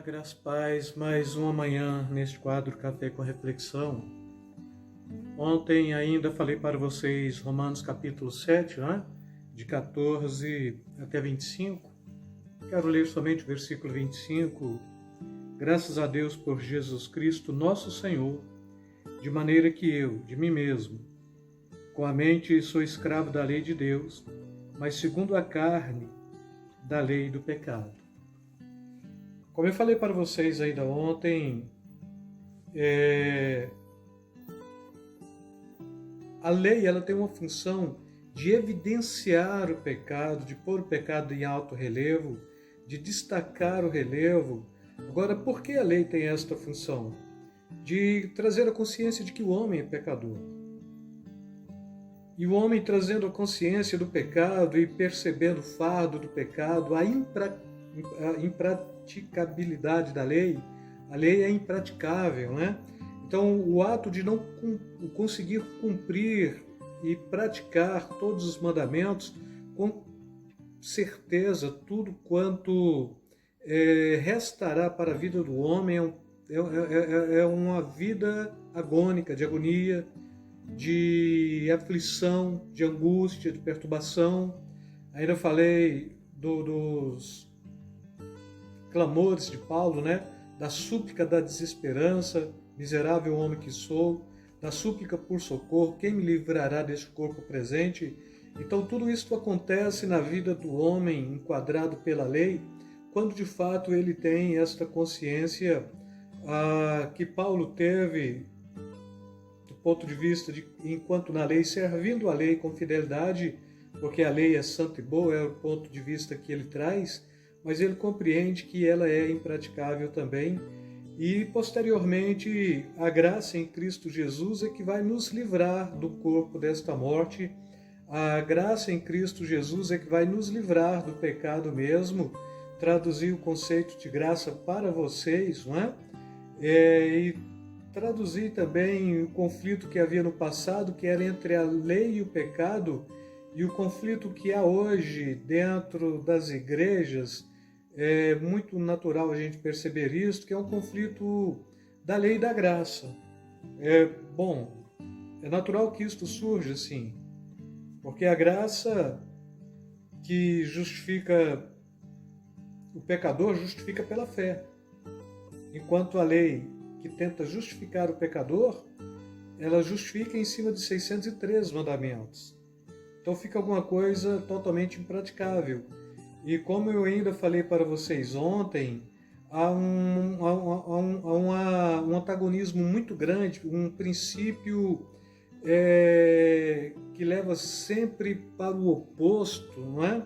Graças a paz, mais uma manhã neste quadro Café com Reflexão. Ontem ainda falei para vocês Romanos capítulo 7, né? De 14 até 25. Quero ler somente o versículo 25. Graças a Deus por Jesus Cristo, nosso Senhor, de maneira que eu, de mim mesmo, com a mente sou escravo da lei de Deus, mas segundo a carne, da lei do pecado. Como eu falei para vocês ainda ontem, a lei ela tem uma função de evidenciar o pecado, de pôr o pecado em alto relevo, de destacar o relevo. Agora, por que a lei tem esta função? De trazer a consciência de que o homem é pecador. E o homem trazendo a consciência do pecado e percebendo o fardo do pecado, a impraticabilidade da lei, a lei é impraticável, né? Então, o ato de não conseguir cumprir e praticar todos os mandamentos, com certeza, tudo quanto restará para a vida do homem é uma vida agônica, de agonia, de aflição, de angústia, de perturbação. Ainda falei dos clamores de Paulo, né? Da súplica da desesperança, miserável homem que sou, da súplica por socorro, quem me livrará deste corpo presente? Então tudo isso acontece na vida do homem enquadrado pela lei, quando de fato ele tem esta consciência que Paulo teve, do ponto de vista de enquanto na lei, servindo a lei com fidelidade, porque a lei é santa e boa, é o ponto de vista que ele traz, mas ele compreende que ela é impraticável também. E, posteriormente, a graça em Cristo Jesus é que vai nos livrar do corpo desta morte. A graça em Cristo Jesus é que vai nos livrar do pecado mesmo. Traduzir o conceito de graça para vocês, não é? E traduzir também o conflito que havia no passado, que era entre a lei e o pecado, e o conflito que há hoje dentro das igrejas. É muito natural a gente perceber isso, que é um conflito da lei e da graça. É natural que isto surja assim, porque a graça que justifica o pecador justifica pela fé, enquanto a lei que tenta justificar o pecador, ela justifica em cima de 603 mandamentos. Então fica alguma coisa totalmente impraticável. E como eu ainda falei para vocês ontem, há um antagonismo muito grande, um princípio que leva sempre para o oposto, não é?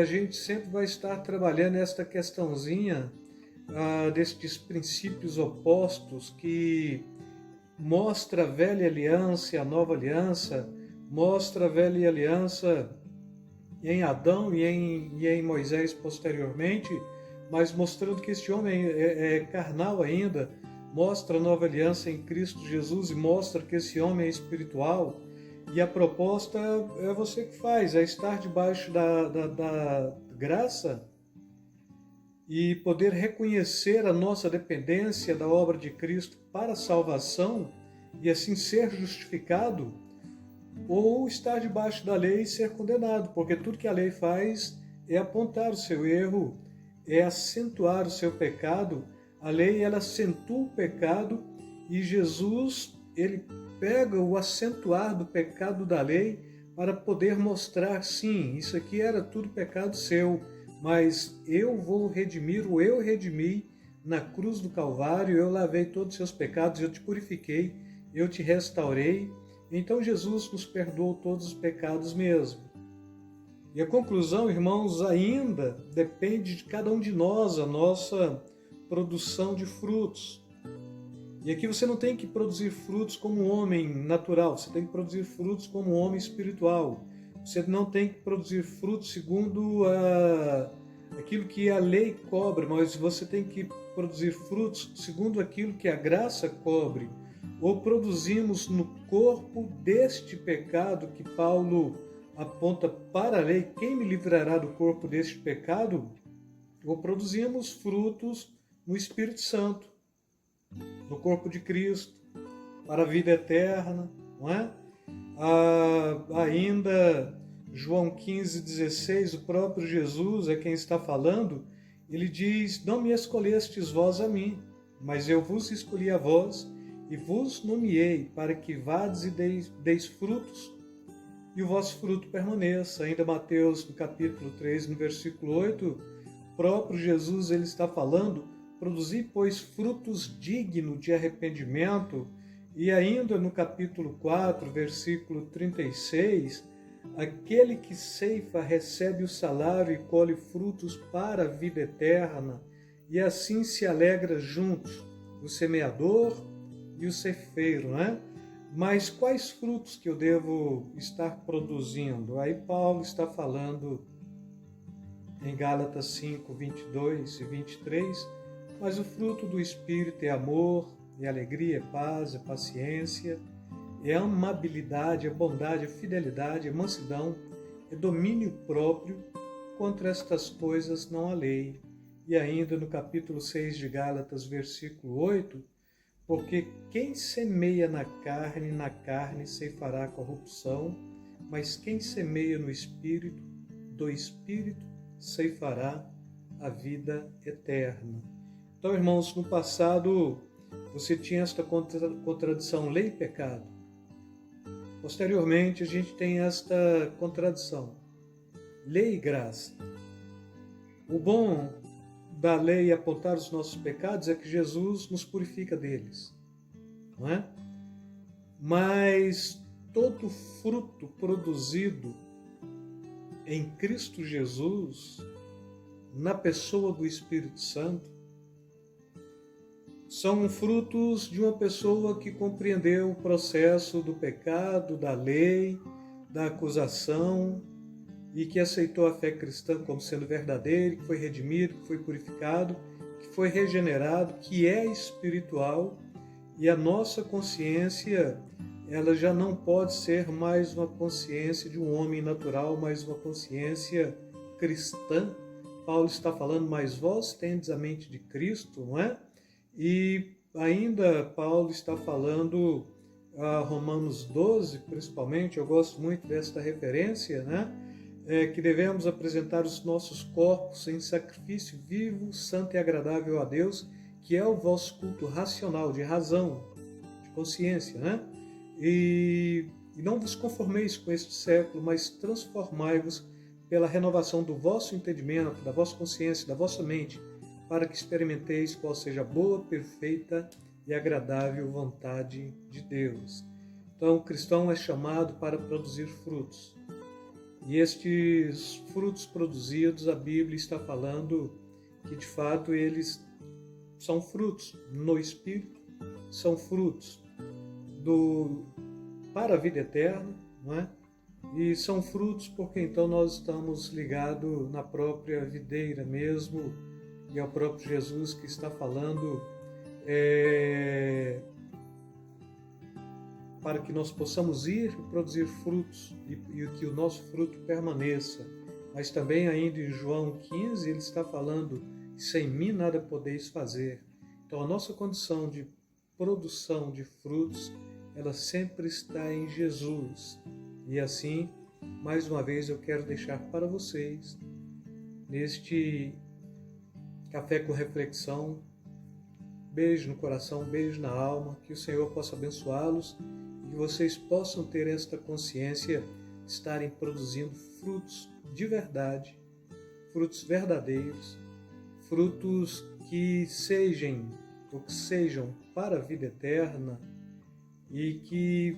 A gente sempre vai estar trabalhando esta questãozinha destes princípios opostos que mostra a velha aliança e a nova aliança, mostra a velha aliança em Adão e em Moisés posteriormente, mas mostrando que este homem é carnal ainda, mostra a nova aliança em Cristo Jesus e mostra que esse homem é espiritual. E a proposta é você que faz, é estar debaixo da graça e poder reconhecer a nossa dependência da obra de Cristo para a salvação e assim ser justificado, ou estar debaixo da lei e ser condenado, porque tudo que a lei faz é apontar o seu erro, é acentuar o seu pecado. A lei, ela acentua o pecado e Jesus, ele pega o acentuar do pecado da lei para poder mostrar, sim, isso aqui era tudo pecado seu, mas eu vou redimir, ou eu redimi na cruz do Calvário, eu lavei todos os seus pecados, eu te purifiquei, eu te restaurei. Então Jesus nos perdoou todos os pecados mesmo. E a conclusão, irmãos, ainda depende de cada um de nós, a nossa produção de frutos. E aqui você não tem que produzir frutos como um homem natural, você tem que produzir frutos como um homem espiritual. Você não tem que produzir frutos segundo aquilo que a lei cobre, mas você tem que produzir frutos segundo aquilo que a graça cobre. Ou produzimos no corpo deste pecado que Paulo aponta para a lei, quem me livrará do corpo deste pecado? Ou produzimos frutos no Espírito Santo, no corpo de Cristo, para a vida eterna, não é? Ainda João 15,16, o próprio Jesus é quem está falando, ele diz: não me escolhestes vós a mim, mas eu vos escolhi a vós e vos nomeei para que vades e deis frutos e o vosso fruto permaneça. Ainda Mateus, no capítulo 3, no versículo 8, o próprio Jesus ele está falando: produzi, pois, frutos dignos de arrependimento. E ainda no capítulo 4, versículo 36, aquele que ceifa recebe o salário e colhe frutos para a vida eterna, e assim se alegra juntos o semeador e o ceifeiro, né? Mas quais frutos que eu devo estar produzindo? Aí Paulo está falando em Gálatas 5, 22 e 23, mas o fruto do Espírito é amor, é alegria, é paz, é paciência, é amabilidade, é bondade, é fidelidade, é mansidão, é domínio próprio. Contra estas coisas não há lei. E ainda no capítulo 6 de Gálatas, versículo 8, porque quem semeia na carne ceifará a corrupção, mas quem semeia no Espírito, do Espírito ceifará a vida eterna. Então, irmãos, no passado você tinha esta contradição lei e pecado. Posteriormente, a gente tem esta contradição lei e graça. O bom da lei apontar os nossos pecados é que Jesus nos purifica deles, não é? Mas todo fruto produzido em Cristo Jesus, na pessoa do Espírito Santo, são frutos de uma pessoa que compreendeu o processo do pecado, da lei, da acusação e que aceitou a fé cristã como sendo verdadeira, que foi redimido, que foi purificado, que foi regenerado, que é espiritual, e a nossa consciência, ela já não pode ser mais uma consciência de um homem natural, mas uma consciência cristã. Paulo está falando: mas vós tendes a mente de Cristo, não é? E ainda Paulo está falando, Romanos 12, principalmente, eu gosto muito desta referência, né? Que devemos apresentar os nossos corpos em sacrifício vivo, santo e agradável a Deus, que é o vosso culto racional, de razão, de consciência, né? E não vos conformeis com este século, mas transformai-vos pela renovação do vosso entendimento, da vossa consciência, da vossa mente, para que experimenteis qual seja a boa, perfeita e agradável vontade de Deus. Então, o cristão é chamado para produzir frutos. E estes frutos produzidos, a Bíblia está falando que, de fato, eles são frutos no Espírito, são frutos para a vida eterna, não é? E são frutos porque, então, nós estamos ligados na própria videira mesmo, e é o próprio Jesus que está falando para que nós possamos ir e produzir frutos e que o nosso fruto permaneça. Mas também ainda em João 15 ele está falando: sem mim nada podeis fazer. Então a nossa condição de produção de frutos, ela sempre está em Jesus. E assim, mais uma vez eu quero deixar para vocês, neste Café com Reflexão, beijo no coração, beijo na alma, que o Senhor possa abençoá-los e que vocês possam ter esta consciência de estarem produzindo frutos de verdade, frutos verdadeiros, frutos que sejam para a vida eterna e que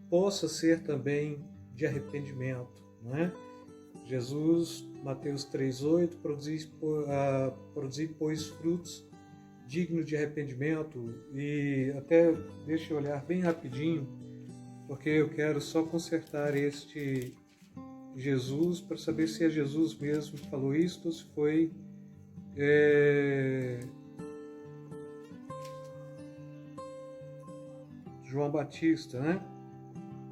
possa ser também de arrependimento, não é? Jesus, Mateus 3,8, produzi, pois, frutos dignos de arrependimento. E até deixa eu olhar bem rapidinho, porque eu quero só consertar este Jesus para saber se é Jesus mesmo que falou isto ou se foi João Batista, né?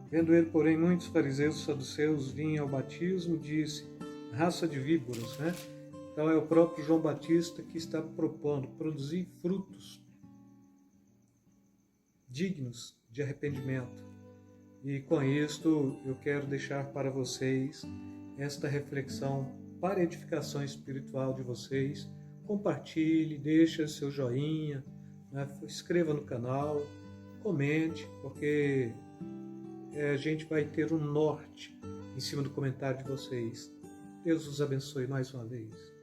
Vendo ele, porém, muitos fariseus e saduceus vinham ao batismo, disse: raça de víboras, né? Então é o próprio João Batista que está propondo produzir frutos dignos de arrependimento. E com isto eu quero deixar para vocês esta reflexão para edificação espiritual de vocês. Compartilhe, deixe seu joinha, né? Inscreva no canal, comente, porque a gente vai ter um norte em cima do comentário de vocês. Deus os abençoe mais uma vez.